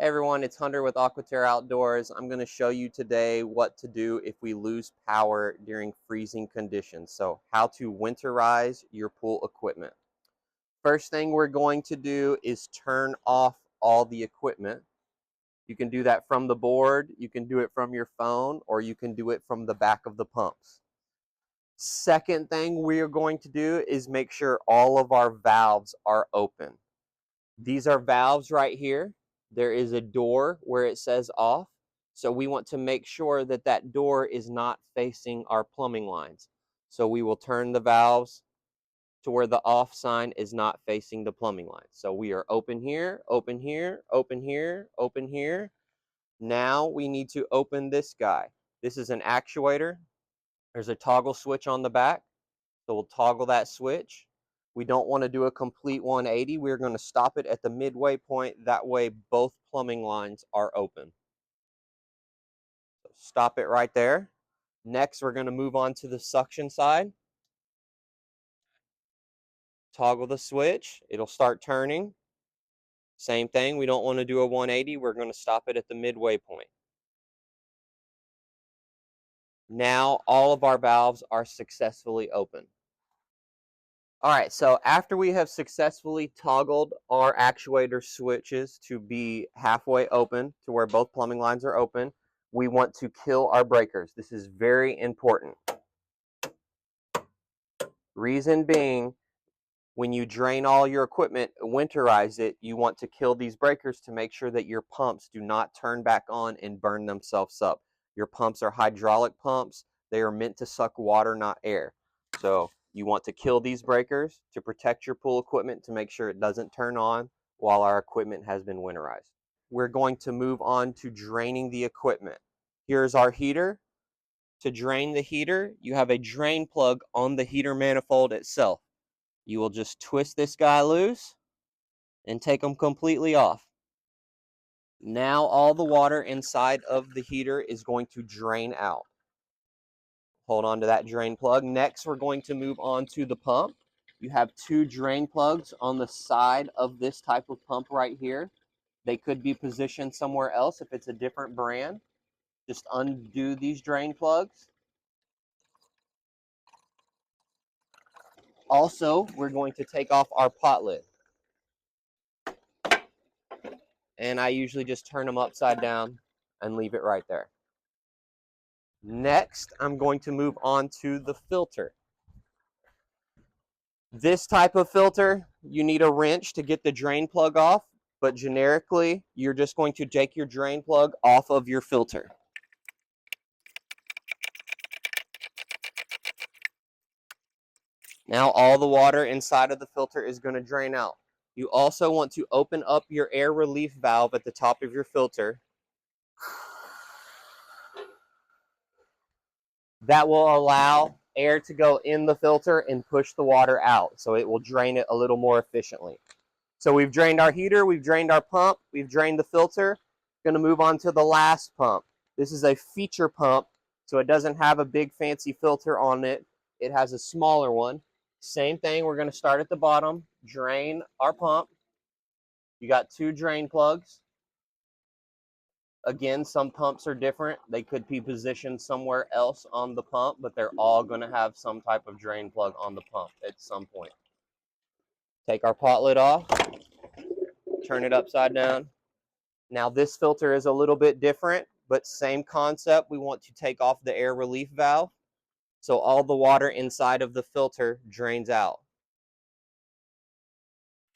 Hey everyone, it's Hunter with Aquaterra Outdoors. I'm going to show you today what to do if we lose power during freezing conditions. So how to winterize your pool equipment. First thing we're going to do is turn off all the equipment. You can do that from the board, you can do it from your phone, or you can do it from the back of the pumps. Second thing we are going to do is make sure all of our valves are open. These are valves right here. There is a door where it says off. So we want to make sure that that door is not facing our plumbing lines. So we will turn the valves to where the off sign is not facing the plumbing line. So we are open here, open here, open here, open here. Now we need to open this guy. This is an actuator. There's a toggle switch on the back. So we'll toggle that switch. We don't want to do a complete 180. We're going to stop it at the midway point. That way both plumbing lines are open. So stop it right there. Next, we're going to move on to the suction side. Toggle the switch. It'll start turning. Same thing. We don't want to do a 180. We're going to stop it at the midway point. Now all of our valves are successfully open. All right, so after we have successfully toggled our actuator switches to be halfway open to where both plumbing lines are open, we want to kill our breakers. This is very important. Reason being, when you drain all your equipment, winterize it, you want to kill these breakers to make sure that your pumps do not turn back on and burn themselves up. Your pumps are hydraulic pumps. They are meant to suck water, not air. So you want to kill these breakers to protect your pool equipment to make sure it doesn't turn on while our equipment has been winterized. We're going to move on to draining the equipment. Here's our heater. To drain the heater, you have a drain plug on the heater manifold itself. You will just twist this guy loose and take them completely off. Now all the water inside of the heater is going to drain out. Hold on to that drain plug. Next, we're going to move on to the pump. You have two drain plugs on the side of this type of pump right here. They could be positioned somewhere else if it's a different brand. Just undo these drain plugs. Also, we're going to take off our pot lid. And I usually just turn them upside down and leave it right there. Next, I'm going to move on to the filter. This type of filter, you need a wrench to get the drain plug off, but generically, you're just going to take your drain plug off of your filter. Now all the water inside of the filter is going to drain out. You also want to open up your air relief valve at the top of your filter. That will allow air to go in the filter and push the water out, so it will drain it a little more efficiently. So we've drained our heater, we've drained our pump, we've drained the filter. Going to move on to the last pump. This is a feature pump, so it doesn't have a big fancy filter on it. It has a smaller one. Same thing, we're going to start at the bottom, drain our pump. You got two drain plugs. Again, some pumps are different. They could be positioned somewhere else on the pump, but they're all going to have some type of drain plug on the pump at some point. Take our pot lid off, turn it upside down. Now this filter is a little bit different, but same concept. We want to take off the air relief valve, so all the water inside of the filter drains out.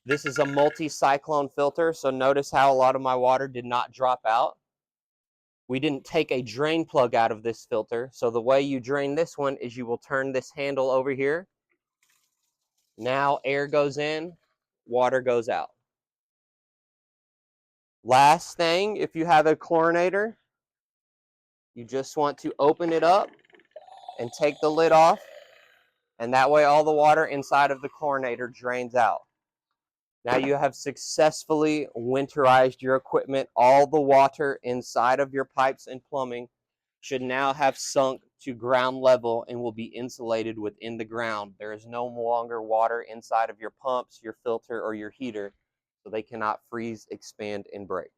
This is a multi-cyclone filter, so notice how a lot of my water did not drop out. We didn't take a drain plug out of this filter, so the way you drain this one is you will turn this handle over here. Now air goes in, water goes out. Last thing, if you have a chlorinator, you just want to open it up and take the lid off, and that way all the water inside of the chlorinator drains out. Now you have successfully winterized your equipment. All the water inside of your pipes and plumbing should now have sunk to ground level and will be insulated within the ground. There is no longer water inside of your pumps, your filter, or your heater, so they cannot freeze, expand, and break.